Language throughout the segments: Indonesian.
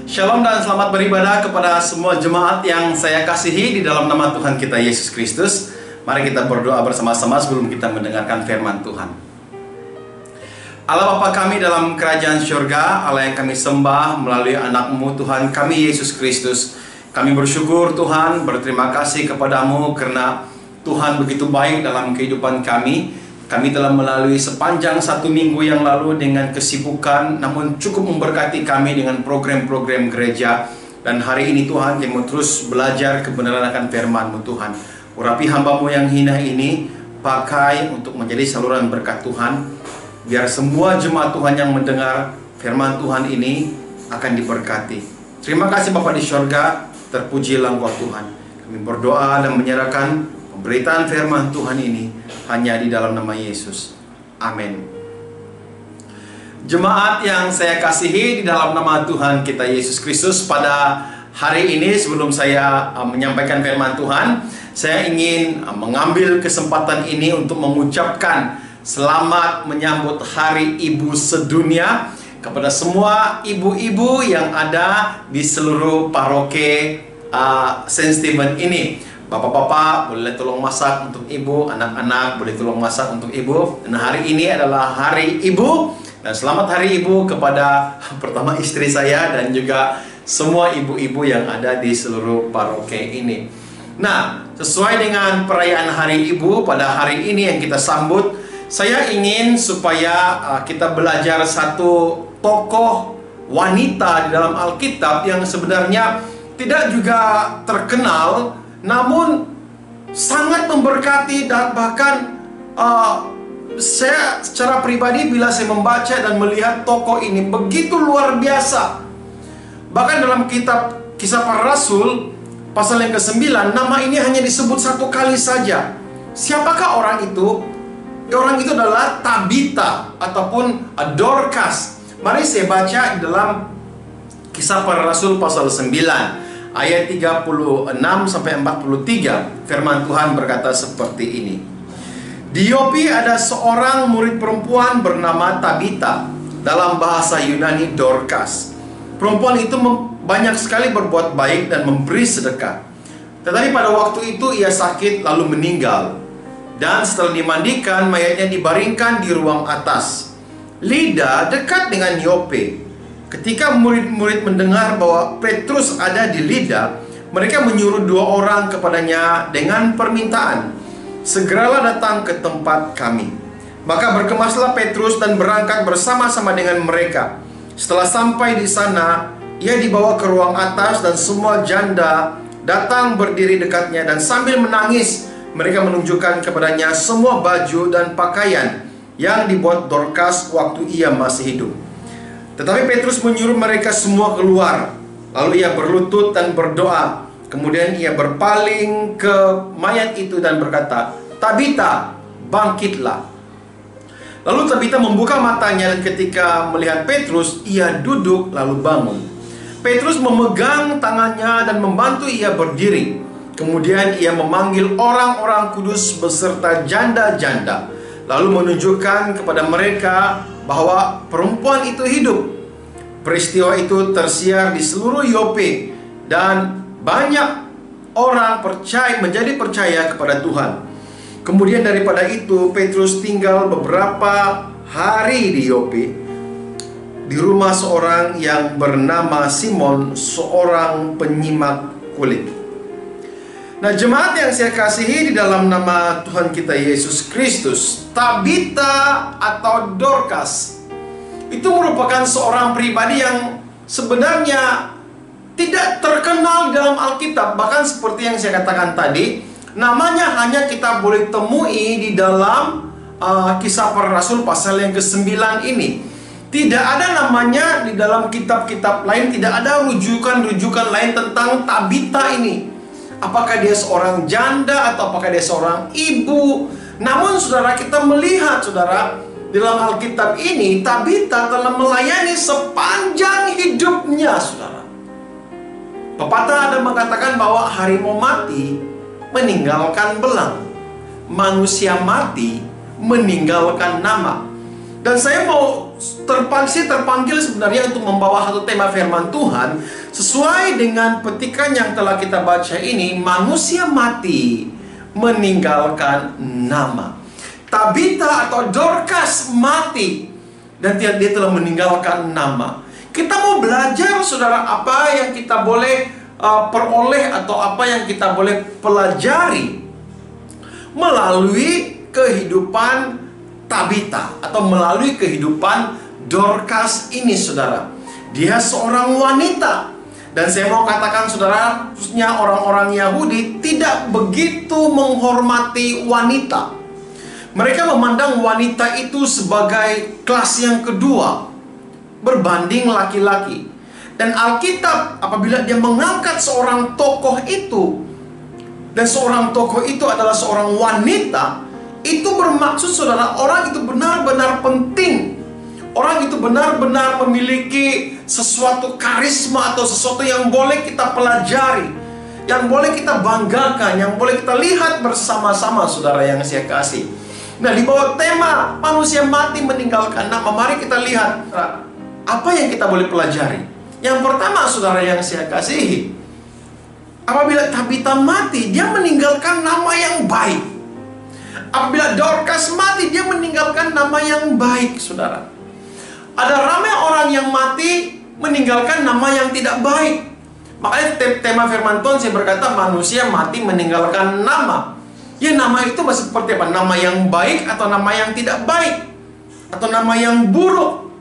Shalom dan selamat beribadah kepada semua jemaat yang saya kasihi di dalam nama Tuhan kita Yesus Kristus. Mari kita berdoa bersama-sama sebelum kita mendengarkan firman Tuhan. Allah Bapa kami dalam kerajaan surga, Allah yang kami sembah melalui anak-Mu Tuhan kami Yesus Kristus. Kami bersyukur Tuhan, berterima kasih kepadamu karena Tuhan begitu baik dalam kehidupan kami. Kami telah melalui sepanjang 1 minggu yang lalu dengan kesibukan, namun cukup memberkati kami dengan program-program gereja. Dan hari ini Tuhan, kami mau terus belajar kebenaran akan firman-Mu Tuhan. Urapi hamba-Mu yang hina ini, pakai untuk menjadi saluran berkat Tuhan. Biar semua jemaat Tuhan yang mendengar firman Tuhan ini akan diberkati. Terima kasih Bapa di surga, terpujilah Engkau Tuhan. Kami berdoa dan menyerahkan pemberitaan firman Tuhan ini hanya di dalam nama Yesus. Amin. Jemaat yang saya kasihi di dalam nama Tuhan kita Yesus Kristus, pada hari ini sebelum saya menyampaikan firman Tuhan, saya ingin mengambil kesempatan ini untuk mengucapkan selamat menyambut Hari Ibu Sedunia kepada semua ibu-ibu yang ada di seluruh paroki Saint Stephen ini. Bapak-bapak boleh tolong masak untuk ibu, anak-anak boleh tolong masak untuk ibu. Dan hari ini adalah Hari Ibu. Dan selamat Hari Ibu kepada pertama istri saya dan juga semua ibu-ibu yang ada di seluruh paroki ini. Nah, sesuai dengan perayaan Hari Ibu pada hari ini yang kita sambut, saya ingin supaya kita belajar satu tokoh wanita di dalam Alkitab yang sebenarnya tidak juga terkenal, namun sangat memberkati. Dan bahkan saya secara pribadi bila saya membaca dan melihat tokoh ini begitu luar biasa. Bahkan dalam kitab Kisah Para Rasul pasal yang ke-9, nama ini hanya disebut satu kali saja. Siapakah orang itu? Orang itu adalah Tabita ataupun Dorcas. Mari saya baca di dalam Kisah Para Rasul pasal 9 ayat 36 sampai 43. Firman Tuhan berkata seperti ini. Di Yopi ada seorang murid perempuan bernama Tabita, dalam bahasa Yunani Dorcas. Perempuan itu banyak sekali berbuat baik dan memberi sedekah. Tetapi pada waktu itu ia sakit lalu meninggal. Dan setelah dimandikan, mayatnya dibaringkan di ruang atas. Lida dekat dengan Yope. Ketika murid-murid mendengar bahwa Petrus ada di Lida, mereka menyuruh 2 orang kepadanya dengan permintaan, segeralah datang ke tempat kami. Maka berkemaslah Petrus dan berangkat bersama-sama dengan mereka. Setelah sampai di sana, ia dibawa ke ruang atas dan semua janda datang berdiri dekatnya, dan sambil menangis mereka menunjukkan kepadanya semua baju dan pakaian yang dibuat Dorcas waktu ia masih hidup. Tetapi Petrus menyuruh mereka semua keluar. Lalu ia berlutut dan berdoa. Kemudian ia berpaling ke mayat itu dan berkata, Tabita, bangkitlah. Lalu Tabita membuka matanya, dan ketika melihat Petrus, ia duduk lalu bangun. Petrus memegang tangannya dan membantu ia berdiri. Kemudian ia memanggil orang-orang kudus beserta janda-janda, lalu menunjukkan kepada mereka bahwa perempuan itu hidup. Peristiwa itu tersiar di seluruh Yope, dan banyak orang menjadi percaya kepada Tuhan. Kemudian daripada itu Petrus tinggal beberapa hari di Yope, di rumah seorang yang bernama Simon, seorang penyimak kulit. Nah, jemaat yang saya kasihi di dalam nama Tuhan kita Yesus Kristus, Tabita atau Dorcas itu merupakan seorang pribadi yang sebenarnya tidak terkenal di dalam Alkitab. Bahkan seperti yang saya katakan tadi, namanya hanya kita boleh temui di dalam Kisah Para Rasul pasal yang ke-9 ini. Tidak ada namanya di dalam kitab-kitab lain, tidak ada rujukan-rujukan lain tentang Tabita ini. Apakah dia seorang janda atau apakah dia seorang ibu? Namun saudara, kita melihat saudara, di dalam Alkitab ini Tabita telah melayani sepanjang hidupnya saudara. Pepatah ada mengatakan bahwa harimau mati meninggalkan belang, manusia mati meninggalkan nama. Dan saya mau terpanggil sebenarnya untuk membawa satu tema firman Tuhan sesuai dengan petikan yang telah kita baca ini. Manusia mati meninggalkan nama. Tabita atau Dorcas mati dan dia telah meninggalkan nama. Kita mau belajar, saudara, apa yang kita boleh peroleh atau apa yang kita boleh pelajari melalui kehidupan Tabita atau melalui kehidupan Dorcas ini, saudara. Dia seorang wanita, dan saya mau katakan, saudara, khususnya orang-orang Yahudi tidak begitu menghormati wanita. Mereka memandang wanita itu sebagai kelas yang kedua berbanding laki-laki. Dan Alkitab apabila dia mengangkat seorang tokoh itu, dan seorang tokoh itu adalah seorang wanita, itu bermaksud, saudara, orang itu benar-benar penting. Orang itu benar-benar memiliki sesuatu karisma atau sesuatu yang boleh kita pelajari, yang boleh kita banggakan, yang boleh kita lihat bersama-sama, saudara yang saya kasih. Nah, di bawah tema manusia mati meninggalkan nama, mari kita lihat apa yang kita boleh pelajari. Yang pertama, saudara yang saya kasihi, apabila Tabita mati, dia meninggalkan nama yang baik. Apabila Dorcas mati, dia meninggalkan nama yang baik, saudara. Ada ramai orang yang mati meninggalkan nama yang tidak baik. Makanya tema firman Tuhan saya berkata manusia mati meninggalkan nama. Ya, nama itu seperti apa? Nama yang baik atau nama yang tidak baik? Atau nama yang buruk?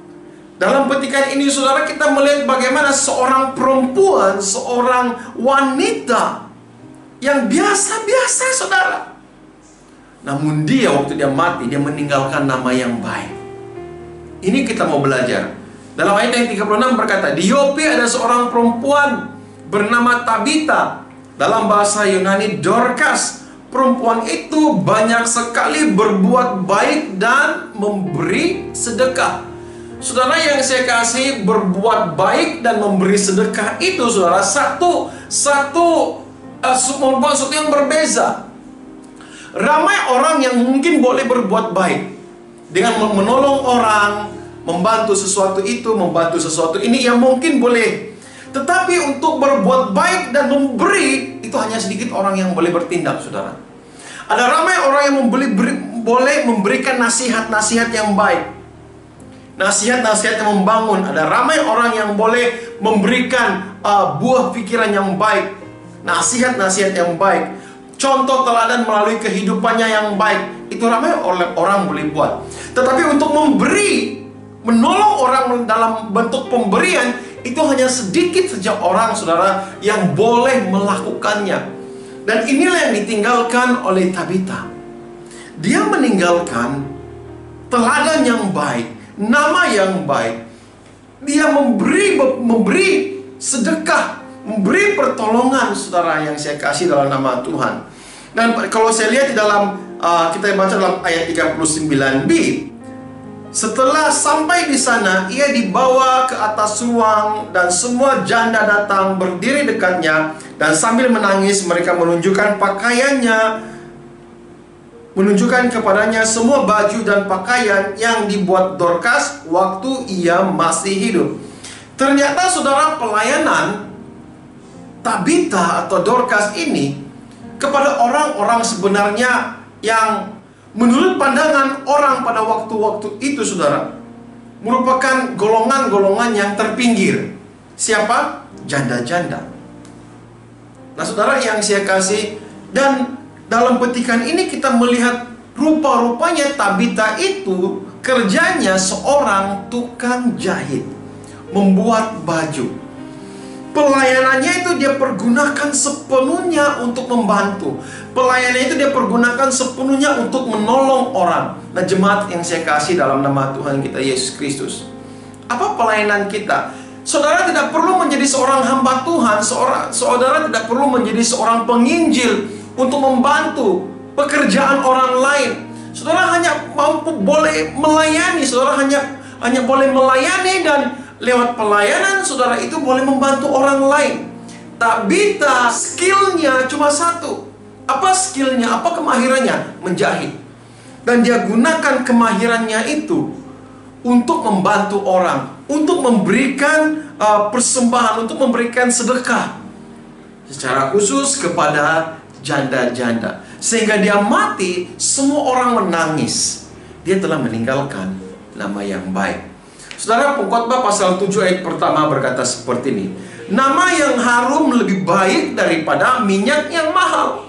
Dalam petikan ini, saudara, kita melihat bagaimana seorang perempuan, seorang wanita yang biasa-biasa, saudara. Namun dia, waktu dia mati, dia meninggalkan nama yang baik. Ini kita mau belajar. Dalam ayat yang 36 berkata, di Yope ada seorang perempuan bernama Tabita, dalam bahasa Yunani Dorcas. Perempuan itu banyak sekali berbuat baik dan memberi sedekah. Saudara yang saya kasih, berbuat baik dan memberi sedekah itu, saudara, merupakan sesuatu yang berbeza. Ramai orang yang mungkin boleh berbuat baik dengan menolong orang, membantu sesuatu itu, membantu sesuatu ini, yang mungkin boleh. Tetapi untuk berbuat baik dan memberi, itu hanya sedikit orang yang boleh bertindak, saudara. Ada ramai orang yang boleh memberikan nasihat-nasihat yang baik, nasihat-nasihat yang membangun. Ada ramai orang yang boleh memberikan buah pikiran yang baik, nasihat-nasihat yang baik, contoh teladan melalui kehidupannya yang baik. Itu ramai orang boleh buat. Tetapi untuk memberi, menolong orang dalam bentuk pemberian, itu hanya sedikit saja orang, saudara, yang boleh melakukannya. Dan inilah yang ditinggalkan oleh Tabita. Dia meninggalkan teladan yang baik, nama yang baik. Dia memberi sedekah, memberi pertolongan, saudara yang saya kasih dalam nama Tuhan. Dan kalau saya lihat di dalam kita baca dalam ayat 39b, setelah sampai di sana, ia dibawa ke atas ruang dan semua janda datang berdiri dekatnya, dan sambil menangis mereka menunjukkan pakaiannya, menunjukkan kepadanya semua baju dan pakaian yang dibuat Dorcas waktu ia masih hidup. Ternyata, saudara, pelayanan Tabita atau Dorcas ini kepada orang-orang sebenarnya yang menurut pandangan orang pada waktu-waktu itu, saudara, merupakan golongan-golongan yang terpinggir. Siapa? Janda-janda. Nah, saudara yang saya kasih, dan dalam petikan ini kita melihat rupa-rupanya Tabita itu kerjanya seorang tukang jahit, membuat baju. Pelayanannya itu dia pergunakan sepenuhnya untuk membantu. Pelayanannya itu dia pergunakan sepenuhnya untuk menolong orang. Nah, jemaat yang saya kasih dalam nama Tuhan kita Yesus Kristus, apa pelayanan kita? Saudara tidak perlu menjadi seorang hamba Tuhan. Saudara tidak perlu menjadi seorang penginjil untuk membantu pekerjaan orang lain. Saudara hanya boleh melayani. Saudara hanya boleh melayani, dan lewat pelayanan saudara itu boleh membantu orang lain. Tabita skillnya cuma satu. Apa skillnya? Apa kemahirannya? Menjahit. Dan dia gunakan kemahirannya itu untuk membantu orang, untuk memberikan persembahan, untuk memberikan sedekah secara khusus kepada janda-janda. Sehingga dia mati, semua orang menangis. Dia telah meninggalkan nama yang baik. Saudara, Pengkhotbah pasal 7 ayat pertama berkata seperti ini. Nama yang harum lebih baik daripada minyak yang mahal,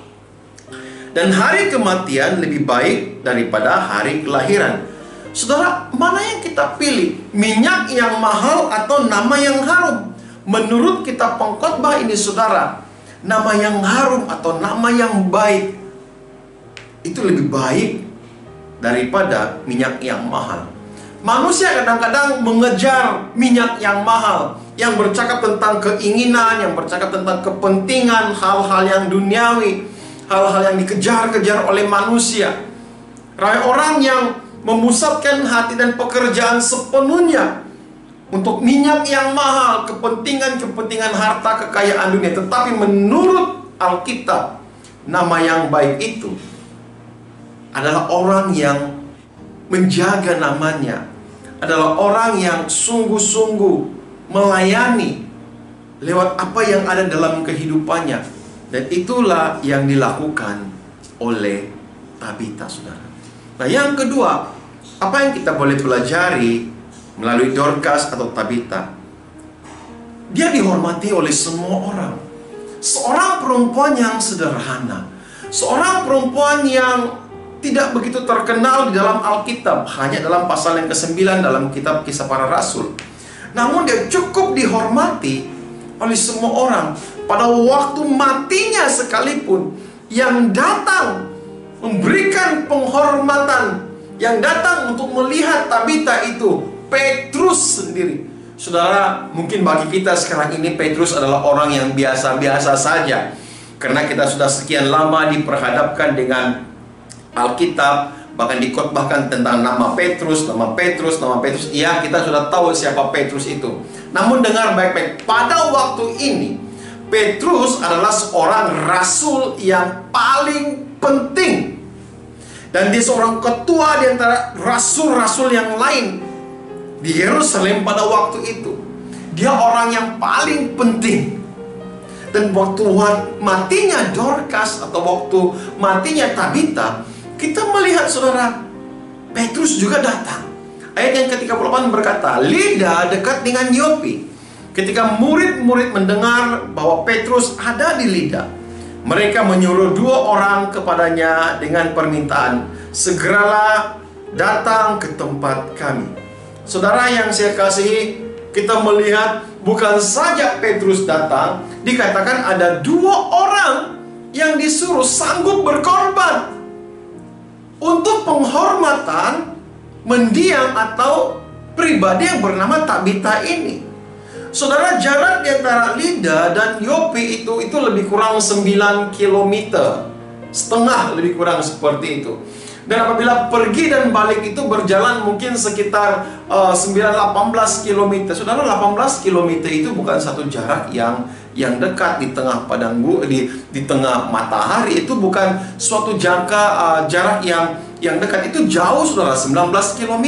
dan hari kematian lebih baik daripada hari kelahiran. Saudara, mana yang kita pilih? Minyak yang mahal atau nama yang harum? Menurut kitab Pengkhotbah ini, saudara, nama yang harum atau nama yang baik itu lebih baik daripada minyak yang mahal. Manusia kadang-kadang mengejar minyak yang mahal, yang bercakap tentang keinginan, yang bercakap tentang kepentingan, hal-hal yang duniawi, hal-hal yang dikejar-kejar oleh manusia. Orang yang memusatkan hati dan pekerjaan sepenuhnya untuk minyak yang mahal, kepentingan-kepentingan harta kekayaan dunia. Tetapi menurut Alkitab, nama yang baik itu adalah orang yang menjaga namanya, adalah orang yang sungguh-sungguh melayani lewat apa yang ada dalam kehidupannya. Dan itulah yang dilakukan oleh Tabita, saudara. Nah, yang kedua, apa yang kita boleh pelajari melalui Dorcas atau Tabita? Dia dihormati oleh semua orang. Seorang perempuan yang sederhana, seorang perempuan yang tidak begitu terkenal di dalam Alkitab, hanya dalam pasal yang ke-9 dalam kitab Kisah Para Rasul. Namun dia cukup dihormati oleh semua orang. Pada waktu matinya sekalipun, yang datang memberikan penghormatan, yang datang untuk melihat Tabita itu Petrus sendiri. Saudara, mungkin bagi kita sekarang ini Petrus adalah orang yang biasa-biasa saja, karena kita sudah sekian lama diperhadapkan dengan Alkitab, bahkan dikotbahkan tentang nama Petrus, nama Petrus, nama Petrus. Ya, kita sudah tahu siapa Petrus itu. Namun dengar baik-baik, pada waktu ini Petrus adalah seorang rasul yang paling penting, dan dia seorang ketua di antara rasul-rasul yang lain di Yerusalem pada waktu itu. Dia orang yang paling penting. Dan waktu matinya Dorcas atau waktu matinya Tabita, kita melihat, saudara, Petrus juga datang. Ayat yang ke-38 berkata, Lida dekat dengan Yopi. Ketika murid-murid mendengar bahwa Petrus ada di Lida, mereka menyuruh 2 orang kepadanya dengan permintaan, segeralah datang ke tempat kami. Saudara yang saya kasihi, kita melihat bukan saja Petrus datang, dikatakan ada 2 orang yang disuruh sanggup berkorban untuk penghormatan mendiang atau pribadi yang bernama Tabita ini. Saudara, jarak di antara Lida dan Yopi itu lebih kurang 9 km setengah, lebih kurang seperti itu. Dan apabila pergi dan balik itu berjalan mungkin sekitar 9-18 km. Saudara, 18 km itu bukan satu jarak yang dekat di tengah padang di tengah matahari. Itu bukan suatu jarak yang dekat. Itu jauh, saudara, 19 km.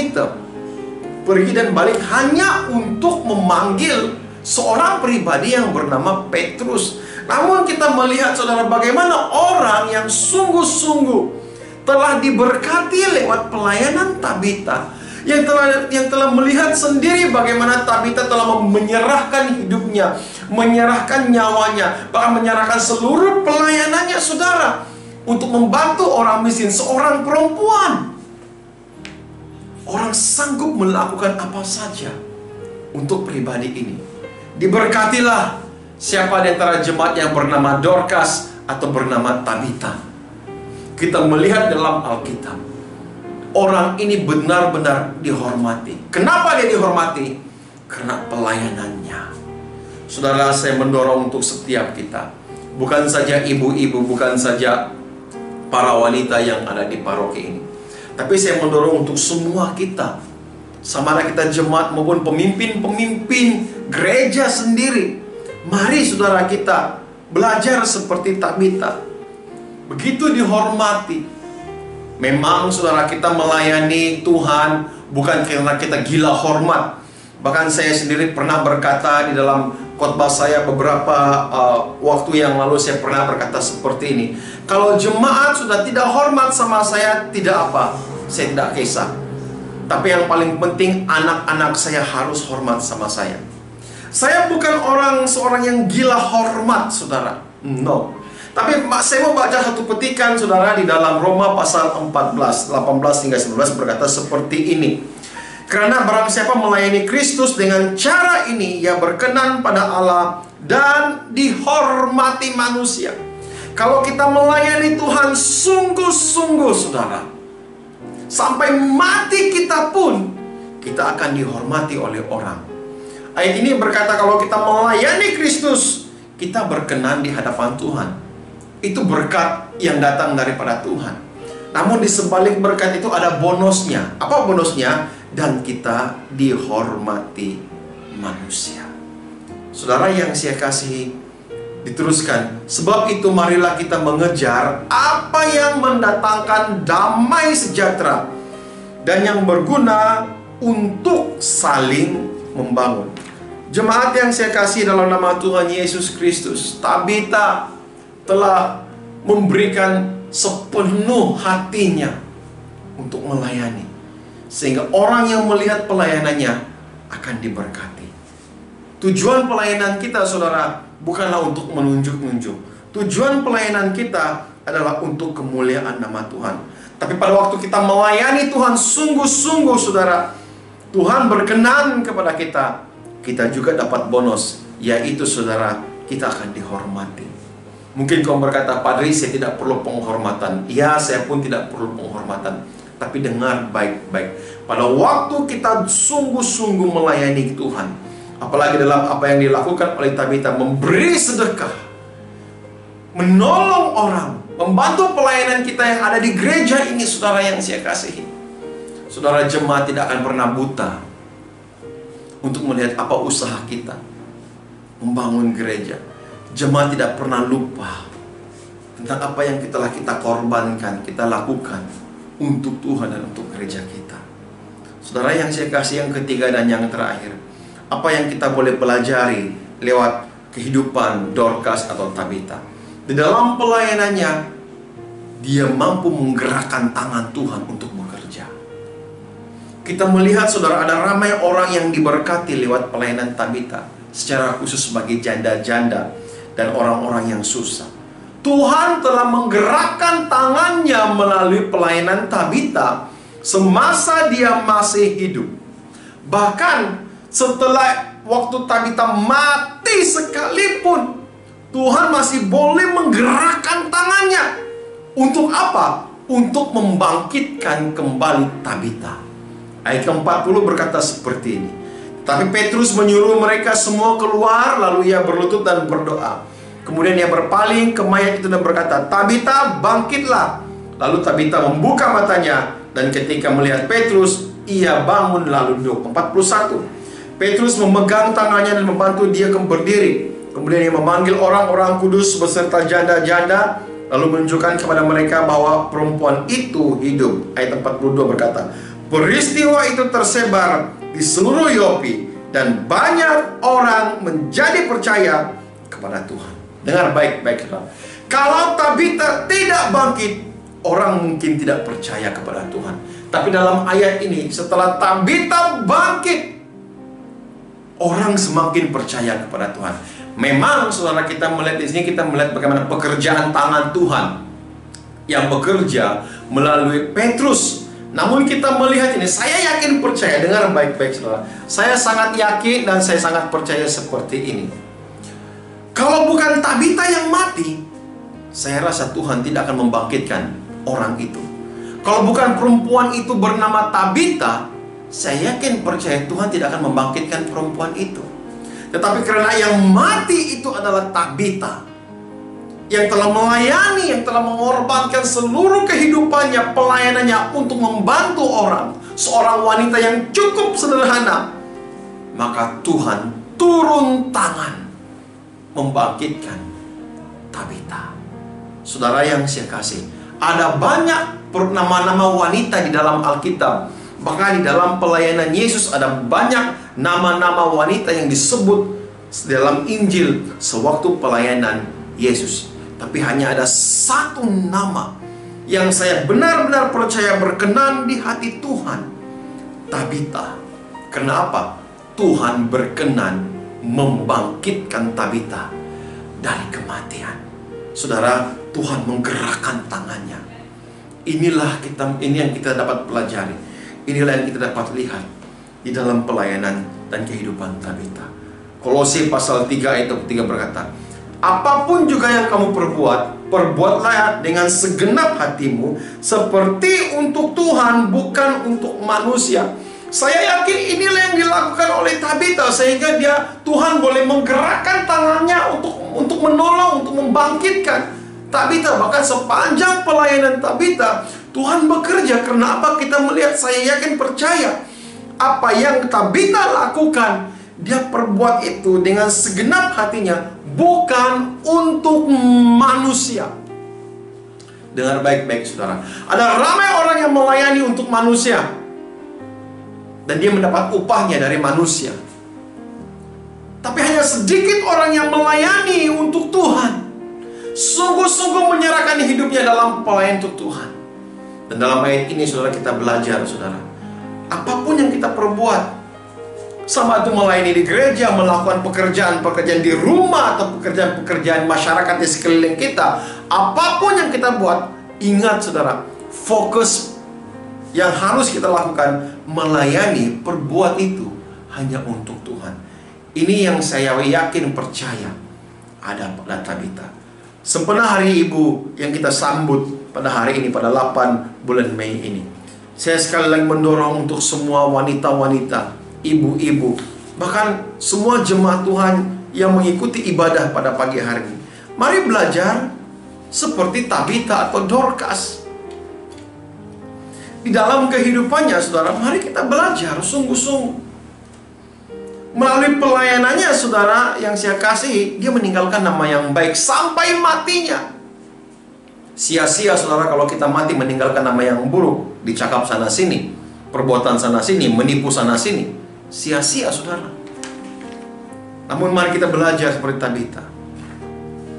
Pergi dan balik hanya untuk memanggil seorang pribadi yang bernama Petrus. Namun kita melihat, saudara, bagaimana orang yang sungguh-sungguh telah diberkati lewat pelayanan Tabita, yang telah melihat sendiri bagaimana Tabita telah menyerahkan hidupnya, menyerahkan nyawanya, bahkan menyerahkan seluruh pelayanannya, saudara, untuk membantu orang miskin. Seorang perempuan, orang sanggup melakukan apa saja untuk pribadi ini. Diberkatilah siapa di antara jemaat yang bernama Dorcas atau bernama Tabita. Kita melihat dalam Alkitab, orang ini benar-benar dihormati. Kenapa dia dihormati? Karena pelayanannya. Saudara, saya mendorong untuk setiap kita, bukan saja ibu-ibu, bukan saja para wanita yang ada di paroki ini, tapi saya mendorong untuk semua kita, sama ada kita jemaat maupun pemimpin-pemimpin gereja sendiri. Mari, saudara, kita belajar seperti Tabita. Begitu dihormati, Memang saudara, kita melayani Tuhan bukan karena kita gila hormat. Bahkan saya sendiri pernah berkata di dalam khotbah saya beberapa waktu yang lalu, saya pernah berkata seperti ini. Kalau jemaat sudah tidak hormat sama saya, tidak apa, saya tidak kisah. Tapi yang paling penting, anak-anak saya harus hormat sama saya. Saya bukan seorang yang gila hormat, saudara. No. Tapi saya mau baca satu petikan, saudara, di dalam Roma pasal 14, 18 hingga 19 berkata seperti ini. Karena barang siapa melayani Kristus dengan cara ini, ia berkenan pada Allah dan dihormati manusia. Kalau kita melayani Tuhan sungguh-sungguh, saudara, sampai mati kita pun, kita akan dihormati oleh orang. Ayat ini berkata kalau kita melayani Kristus, kita berkenan di hadapan Tuhan. Itu berkat yang datang daripada Tuhan. Namun di sebalik berkat itu ada bonusnya. Apa bonusnya? Dan kita dihormati manusia. Saudara yang saya kasihi, diteruskan, sebab itu marilah kita mengejar apa yang mendatangkan damai sejahtera dan yang berguna untuk saling membangun. Jemaat yang saya kasih dalam nama Tuhan Yesus Kristus, Tabita telah memberikan sepenuh hatinya untuk melayani, sehingga orang yang melihat pelayanannya akan diberkati. Tujuan pelayanan kita, saudara, bukanlah untuk menunjuk-nunjuk. Tujuan pelayanan kita adalah untuk kemuliaan nama Tuhan. Tapi pada waktu kita melayani Tuhan sungguh-sungguh, saudara, Tuhan berkenan kepada kita. Kita juga dapat bonus, yaitu saudara, kita akan dihormati. Mungkin kau berkata, Padri, saya tidak perlu penghormatan. Ya, saya pun tidak perlu penghormatan. Tapi dengar baik-baik. Pada waktu kita sungguh-sungguh melayani Tuhan, apalagi dalam apa yang dilakukan oleh Tabita, memberi sedekah, menolong orang, membantu pelayanan kita yang ada di gereja ini, saudara yang saya kasihi. Saudara, jemaat tidak akan pernah buta untuk melihat apa usaha kita membangun gereja. Jemaat tidak pernah lupa tentang apa yang telah kita korbankan, kita lakukan untuk Tuhan dan untuk gereja kita. Saudara yang saya kasih, yang ketiga dan yang terakhir, apa yang kita boleh pelajari lewat kehidupan Dorcas atau Tabita? Di dalam pelayanannya, dia mampu menggerakkan tangan Tuhan untuk bekerja. Kita melihat, saudara, ada ramai orang yang diberkati lewat pelayanan Tabita, secara khusus sebagai janda-janda dan orang-orang yang susah. Tuhan telah menggerakkan tangannya melalui pelayanan Tabita semasa dia masih hidup. Bahkan setelah waktu Tabita mati sekalipun, Tuhan masih boleh menggerakkan tangannya. Untuk apa? Untuk membangkitkan kembali Tabita. Ayat ke-40 berkata seperti ini. Tapi Petrus menyuruh mereka semua keluar, lalu ia berlutut dan berdoa. Kemudian ia berpaling ke mayat itu dan berkata, Tabita, bangkitlah. Lalu Tabita membuka matanya, dan ketika melihat Petrus, ia bangun lalu duduk. 41. Petrus memegang tangannya dan membantu dia berdiri. Kemudian ia memanggil orang-orang kudus beserta janda-janda, lalu menunjukkan kepada mereka bahwa perempuan itu hidup. Ayat 42 berkata, peristiwa itu tersebar di seluruh Yopi, dan banyak orang menjadi percaya kepada Tuhan. Dengar baik-baik, kalau Tabita tidak bangkit, orang mungkin tidak percaya kepada Tuhan. Tapi dalam ayat ini, setelah Tabita bangkit, orang semakin percaya kepada Tuhan. Memang, saudara, kita melihat di sini, kita melihat bagaimana pekerjaan tangan Tuhan yang bekerja melalui Petrus. Namun kita melihat ini, saya yakin percaya, dengar baik-baik, saudara. Saya sangat yakin dan saya sangat percaya seperti ini. Kalau bukan Tabita yang mati, saya rasa Tuhan tidak akan membangkitkan orang itu. Kalau bukan perempuan itu bernama Tabita, saya yakin percaya Tuhan tidak akan membangkitkan perempuan itu. Tetapi karena yang mati itu adalah Tabita, yang telah melayani, yang telah mengorbankan seluruh kehidupannya, pelayanannya untuk membantu orang, seorang wanita yang cukup sederhana, maka Tuhan turun tangan membangkitkan Tabita. Saudara yang saya kasih, ada banyak nama-nama wanita di dalam Alkitab. Bahkan di dalam pelayanan Yesus ada banyak nama-nama wanita yang disebut dalam Injil sewaktu pelayanan Yesus. Tapi hanya ada satu nama yang saya benar-benar percaya berkenan di hati Tuhan. Tabita. Kenapa? Tuhan berkenan membangkitkan Tabita dari kematian. Saudara, Tuhan menggerakkan tangannya. Ini yang kita dapat pelajari. Inilah yang kita dapat lihat di dalam pelayanan dan kehidupan Tabita. Kolose pasal 3 ayat 3 berkata, apapun juga yang kamu perbuat, perbuatlah dengan segenap hatimu, seperti untuk Tuhan, bukan untuk manusia. Saya yakin inilah yang dilakukan oleh Tabita, sehingga Tuhan boleh menggerakkan tangannya untuk menolong, untuk membangkitkan Tabita. Bahkan sepanjang pelayanan Tabita, Tuhan bekerja. Karena apa? Kita melihat, saya yakin percaya, apa yang Tabita lakukan, dia perbuat itu dengan segenap hatinya, bukan untuk manusia. Dengar baik-baik, saudara. Ada ramai orang yang melayani untuk manusia, dan dia mendapat upahnya dari manusia. Tapi hanya sedikit orang yang melayani untuk Tuhan, sungguh-sungguh menyerahkan hidupnya dalam pelayanan untuk Tuhan. Dan dalam ayat ini, saudara, kita belajar, saudara, apapun yang kita perbuat, sama itu melayani di gereja, melakukan pekerjaan-pekerjaan di rumah, atau pekerjaan-pekerjaan masyarakat di sekeliling kita, apapun yang kita buat, ingat, saudara, fokus yang harus kita lakukan, melayani, perbuat itu hanya untuk Tuhan. Ini yang saya yakin, percaya ada pada Tabita. Sempena Hari Ibu yang kita sambut pada hari ini, pada 8 bulan Mei ini, saya sekali lagi mendorong untuk semua wanita-wanita, ibu-ibu, bahkan semua jemaat Tuhan yang mengikuti ibadah pada pagi hari ini, mari belajar seperti Tabita atau Dorcas. Di dalam kehidupannya, saudara, mari kita belajar sungguh-sungguh. Melalui pelayanannya, saudara, yang saya kasihi, dia meninggalkan nama yang baik sampai matinya. Sia-sia, saudara, kalau kita mati meninggalkan nama yang buruk, dicakap sana-sini, perbuatan sana-sini, menipu sana-sini. Sia-sia, saudara. Namun mari kita belajar seperti Tabita.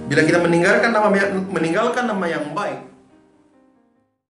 Bila kita meninggalkan nama yang baik,